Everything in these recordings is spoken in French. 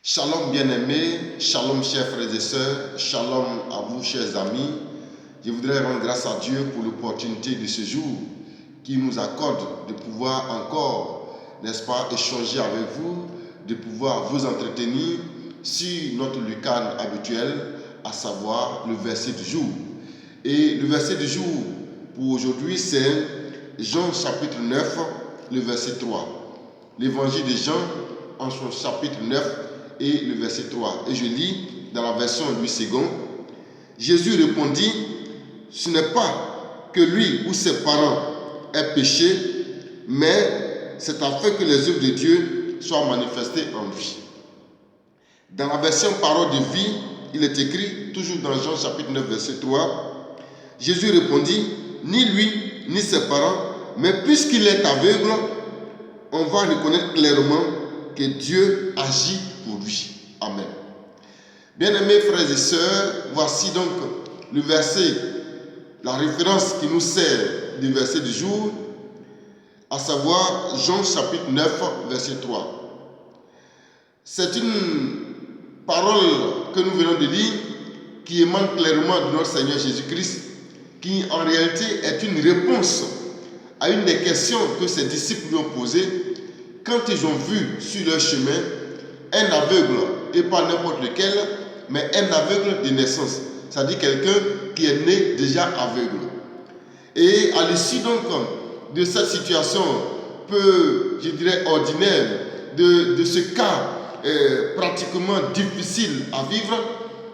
Shalom bien-aimés, shalom chers frères et sœurs, shalom à vous chers amis. Je voudrais rendre grâce à Dieu pour l'opportunité de ce jour qui nous accorde de pouvoir encore, n'est-ce pas, échanger avec vous, de pouvoir vous entretenir sur notre lucane habituelle, à savoir le verset du jour. Et le verset du jour pour aujourd'hui c'est Jean chapitre 9, le verset 3. L'évangile de Jean en son chapitre 9 et le verset 3. Et je lis dans la version Louis II. Jésus répondit, ce n'est pas que lui ou ses parents aient péché, mais c'est afin que les œuvres de Dieu soient manifestées en lui. Dans la version Parole de vie, il est écrit, toujours dans Jean chapitre 9, verset 3, Jésus répondit, ni lui, ni ses parents, mais puisqu'il est aveugle, on va reconnaître clairement que Dieu agit pour lui. Amen. Bien-aimés frères et sœurs, voici donc le verset, la référence qui nous sert du verset du jour, à savoir Jean chapitre 9, verset 3. C'est une parole que nous venons de lire qui émane clairement de notre Seigneur Jésus-Christ, qui en réalité est une réponse à une des questions que ses disciples lui ont posées quand ils ont vu sur leur chemin un aveugle, et pas n'importe lequel, mais un aveugle de naissance, c'est-à-dire quelqu'un qui est né déjà aveugle. Et à l'issue donc de cette situation peu, je dirais, ordinaire, de ce cas pratiquement difficile à vivre,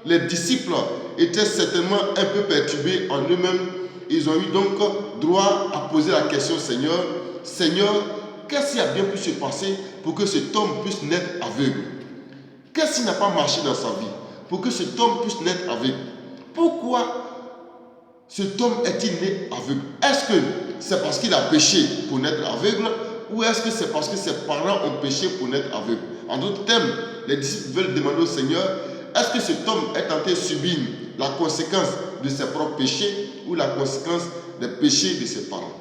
les disciples étaient certainement un peu perturbés en eux-mêmes. Ils ont eu donc droit à poser la question, Seigneur, qu'est-ce qui a bien pu se passer pour que cet homme puisse naître aveugle? Qu'est-ce qui n'a pas marché dans sa vie pour que cet homme puisse naître aveugle? Pourquoi cet homme est-il né aveugle? Est-ce que c'est parce qu'il a péché pour naître aveugle ou est-ce que c'est parce que ses parents ont péché pour naître aveugle? En d'autres termes, les disciples veulent demander au Seigneur, est-ce que cet homme est en train de subir la conséquence de ses propres péchés ou la conséquence des péchés de ses parents?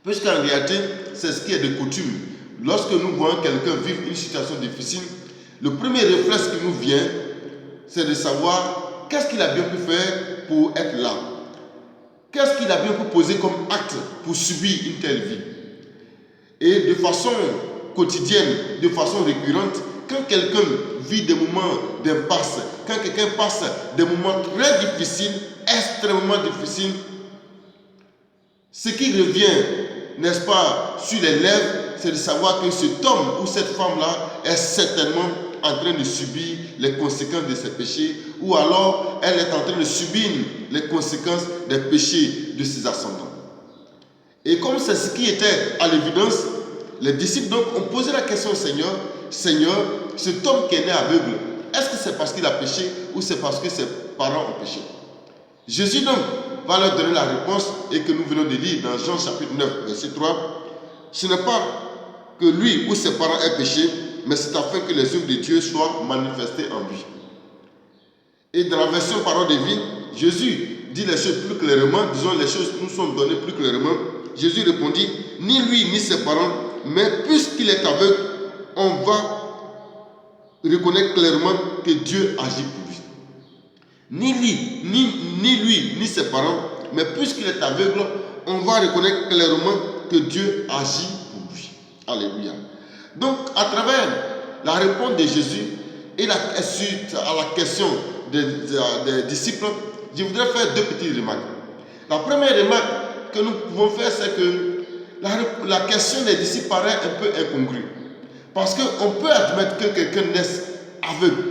Puisqu'en réalité, c'est ce qui est de coutume. Lorsque nous voyons quelqu'un vivre une situation difficile, le premier réflexe qui nous vient, c'est de savoir qu'est-ce qu'il a bien pu faire pour être là. Qu'est-ce qu'il a bien pu poser comme acte pour subir une telle vie. Et de façon quotidienne, de façon récurrente, quand quelqu'un vit des moments d'impasse, quand quelqu'un passe des moments très difficiles, extrêmement difficiles, ce qui revient, n'est-ce pas, sur les lèvres, c'est de savoir que cet homme ou cette femme-là est certainement en train de subir les conséquences de ses péchés, ou alors elle est en train de subir les conséquences des péchés de ses ascendants. Et comme c'est ce qui était à l'évidence, les disciples donc ont posé la question au Seigneur, Seigneur, cet homme qui est né aveugle, est-ce que c'est parce qu'il a péché ou c'est parce que ses parents ont péché? Jésus donc va leur donner la réponse et que nous venons de lire dans Jean chapitre 9, verset 3. Ce n'est pas que lui ou ses parents aient péché, mais c'est afin que les œuvres de Dieu soient manifestées en lui. Et dans la version Parole de vie, Jésus dit les choses plus clairement, disons les choses nous sont données plus clairement. Jésus répondit, ni lui ni ses parents, mais puisqu'il est aveugle, on va reconnaître clairement que Dieu agit pour lui. Ni lui, ni ses parents, mais puisqu'il est aveugle, on va reconnaître clairement que Dieu agit pour lui. Alléluia. Donc, à travers la réponse de Jésus et suite à la question des disciples, je voudrais faire deux petites remarques. La première remarque que nous pouvons faire, c'est que la question des disciples paraît un peu incongrue. Parce qu'on peut admettre que quelqu'un naisse aveugle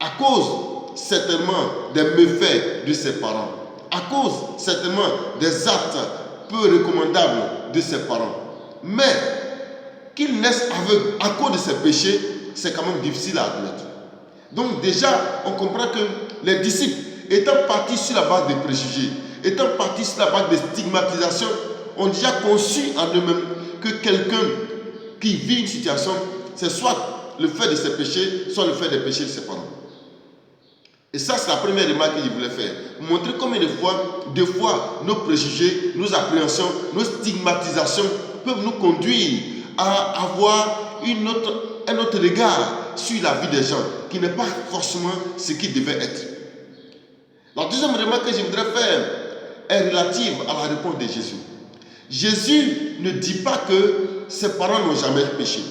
à cause certainement des méfaits de ses parents, à cause certainement des actes peu recommandables de ses parents. Mais qu'il naisse aveugle à cause de ses péchés, c'est quand même difficile à admettre. Donc déjà, on comprend que les disciples, étant partis sur la base des préjugés, étant partis sur la base des stigmatisations, ont déjà conçu en eux-mêmes que quelqu'un qui vit une situation, c'est soit le fait de ses péchés, soit le fait des péchés de ses parents. Et ça, c'est la première remarque que je voulais faire. Pour montrer combien de fois, nos préjugés, nos appréhensions, nos stigmatisations peuvent nous conduire à avoir un autre regard sur la vie des gens, qui n'est pas forcément ce qu'il devait être. La deuxième remarque que je voudrais faire est relative à la réponse de Jésus. Jésus ne dit pas que ses parents n'ont jamais péché.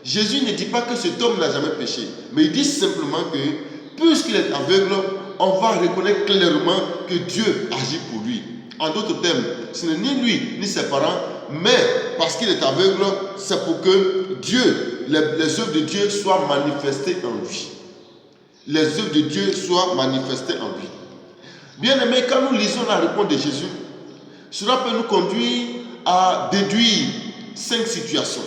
Jésus ne dit pas que cet homme n'a jamais péché. Mais il dit simplement que, puisqu'il est aveugle, on va reconnaître clairement que Dieu agit pour lui. En d'autres termes, ce n'est ni lui ni ses parents, mais parce qu'il est aveugle, c'est pour que Dieu, les œuvres de Dieu soient manifestées en lui. Les œuvres de Dieu soient manifestées en lui. Bien aimé, quand nous lisons la réponse de Jésus, cela peut nous conduire à déduire 5 situations.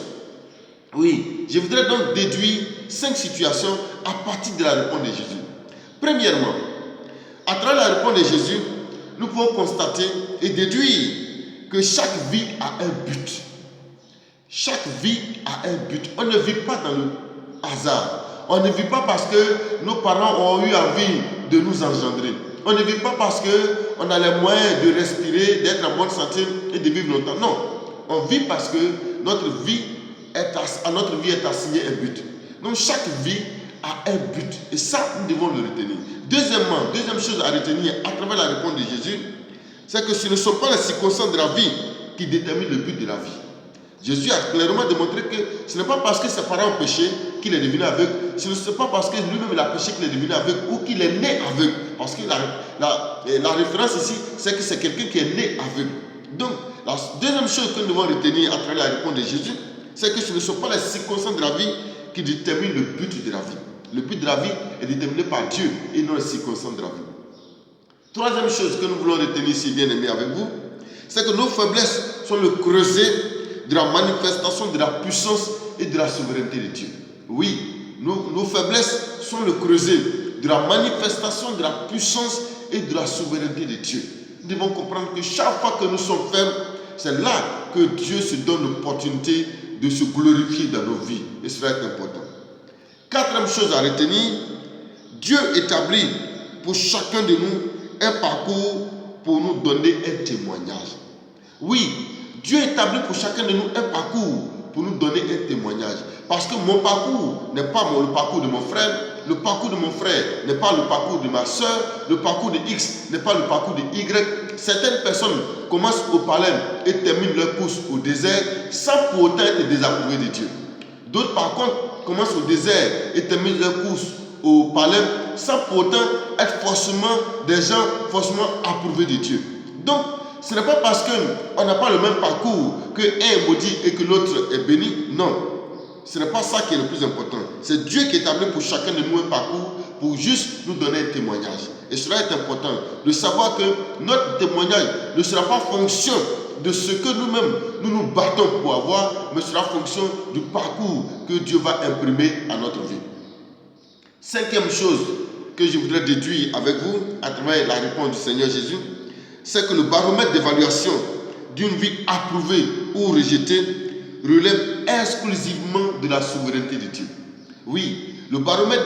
Oui, je voudrais donc déduire 5 situations à partir de la réponse de Jésus. Premièrement, à travers la réponse de Jésus, nous pouvons constater et déduire que chaque vie a un but. Chaque vie a un but. On ne vit pas dans le hasard. On ne vit pas parce que nos parents ont eu envie de nous engendrer. On ne vit pas parce qu'on a les moyens de respirer, d'être en bonne santé et de vivre longtemps. Non, on vit parce que notre vie est assignée un but. Donc chaque vie a un but. Et ça, nous devons le retenir. Deuxième chose à retenir à travers la réponse de Jésus, c'est que ce ne sont pas les circonstances de la vie qui déterminent le but de la vie. Jésus a clairement démontré que ce n'est pas parce que ses parents ont péché qu'il est devenu aveugle. Ce n'est pas parce que lui-même il a péché qu'il est devenu aveugle ou qu'il est né aveugle. Parce que la référence ici, c'est que c'est quelqu'un qui est né aveugle. Donc, la deuxième chose que nous devons retenir à travers la réponse de Jésus, c'est que ce ne sont pas les circonstances de la vie qui déterminent le but de la vie. Le but de la vie est déterminé par Dieu et non les circonstances de la vie. Troisième chose que nous voulons retenir ici, bien aimés avec vous, c'est que nos faiblesses sont le creuset de la manifestation de la puissance et de la souveraineté de Dieu. Oui, nos faiblesses sont le creuset de la manifestation de la puissance et de la souveraineté de Dieu. Nous devons comprendre que chaque fois que nous sommes faibles, c'est là que Dieu se donne l'opportunité de se glorifier dans nos vies. Et cela est important. Quatrième chose à retenir, Dieu établit pour chacun de nous un parcours pour nous donner un témoignage. Oui, Dieu établit pour chacun de nous un parcours pour nous donner un témoignage. Parce que mon parcours n'est pas le parcours de mon frère, le parcours de mon frère n'est pas le parcours de ma soeur, le parcours de X n'est pas le parcours de Y. Certaines personnes commencent au palais et terminent leur course au désert sans pour autant être désapprouvées de Dieu. D'autres par contre commencent au désert et terminent leur course au palais sans pour autant être forcément des gens forcément approuvés de Dieu. Donc, ce n'est pas parce qu'on n'a pas le même parcours qu'un est maudit et que l'autre est béni. Non, ce n'est pas ça qui est le plus important. C'est Dieu qui établit pour chacun de nous un parcours pour juste nous donner un témoignage. Et cela est important de savoir que notre témoignage ne sera pas fonction de ce que nous-mêmes nous battons pour avoir, mais sera fonction du parcours que Dieu va imprimer à notre vie. Cinquième chose que je voudrais déduire avec vous à travers la réponse du Seigneur Jésus, c'est que le baromètre d'évaluation d'une vie approuvée ou rejetée relève exclusivement de la souveraineté de Dieu. Oui, le baromètre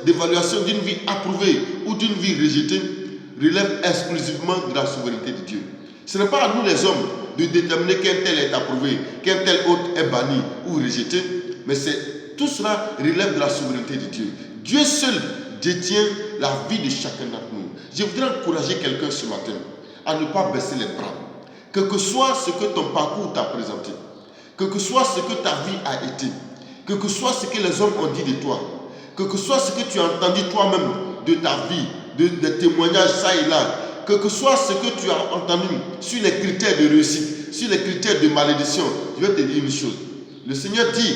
d'évaluation d'une vie approuvée ou d'une vie rejetée relève exclusivement de la souveraineté de Dieu. Ce n'est pas à nous les hommes de déterminer qu'un tel est approuvé, qu'un tel autre est banni ou rejeté, mais tout cela relève de la souveraineté de Dieu. Dieu seul détient la vie de chacun d'entre nous. Je voudrais encourager quelqu'un ce matin à ne pas baisser les bras. Quel que soit ce que ton parcours t'a présenté, quel que soit ce que ta vie a été, quel que soit ce que les hommes ont dit de toi, quel que soit ce que tu as entendu toi-même de ta vie, des témoignages ça et là, quel que soit ce que tu as entendu sur les critères de réussite, sur les critères de malédiction, je vais te dire une chose. Le Seigneur dit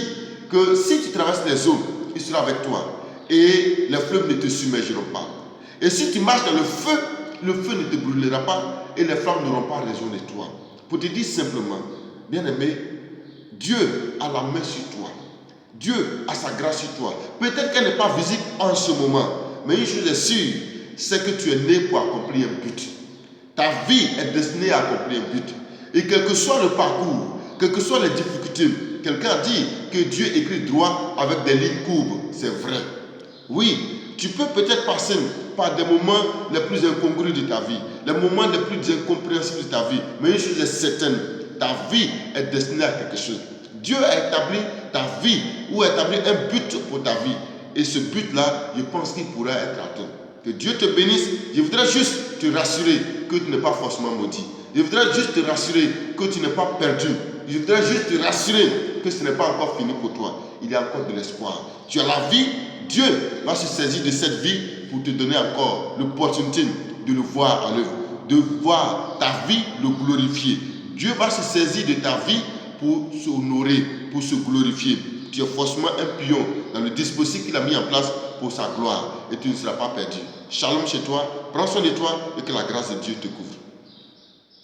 que si tu traverses les eaux, il sera avec toi et les fleuves ne te submergeront pas. Et si tu marches dans le feu ne te brûlera pas et les flammes n'auront pas raison de toi. Pour te dire simplement, bien-aimé, Dieu a la main sur toi. Dieu a sa grâce sur toi. Peut-être qu'elle n'est pas visible en ce moment, mais une chose est sûre, c'est que tu es né pour accomplir un but. Ta vie est destinée à accomplir un but. Et quel que soit le parcours, quelles que soient les difficultés, quelqu'un a dit que Dieu écrit droit avec des lignes courbes. C'est vrai. Oui, tu peux peut-être passer par des moments les plus incongrus de ta vie, les moments les plus incompréhensibles de ta vie. Mais une chose est certaine, ta vie est destinée à quelque chose. Dieu a établi ta vie ou a établi un but pour ta vie. Et ce but-là, je pense qu'il pourrait être atteint. Que Dieu te bénisse. Je voudrais juste te rassurer que tu n'es pas forcément maudit. Je voudrais juste te rassurer que tu n'es pas perdu. Je voudrais juste te rassurer que ce n'est pas encore fini pour toi. Il y a encore de l'espoir. Tu as la vie. Dieu va se saisir de cette vie pour te donner encore l'opportunité de le voir en œuvre, de voir ta vie le glorifier. Dieu va se saisir de ta vie pour s'honorer, pour se glorifier. Tu es forcément un pion dans le dispositif qu'il a mis en place pour sa gloire et tu ne seras pas perdu. Shalom chez toi, prends soin de toi et que la grâce de Dieu te couvre.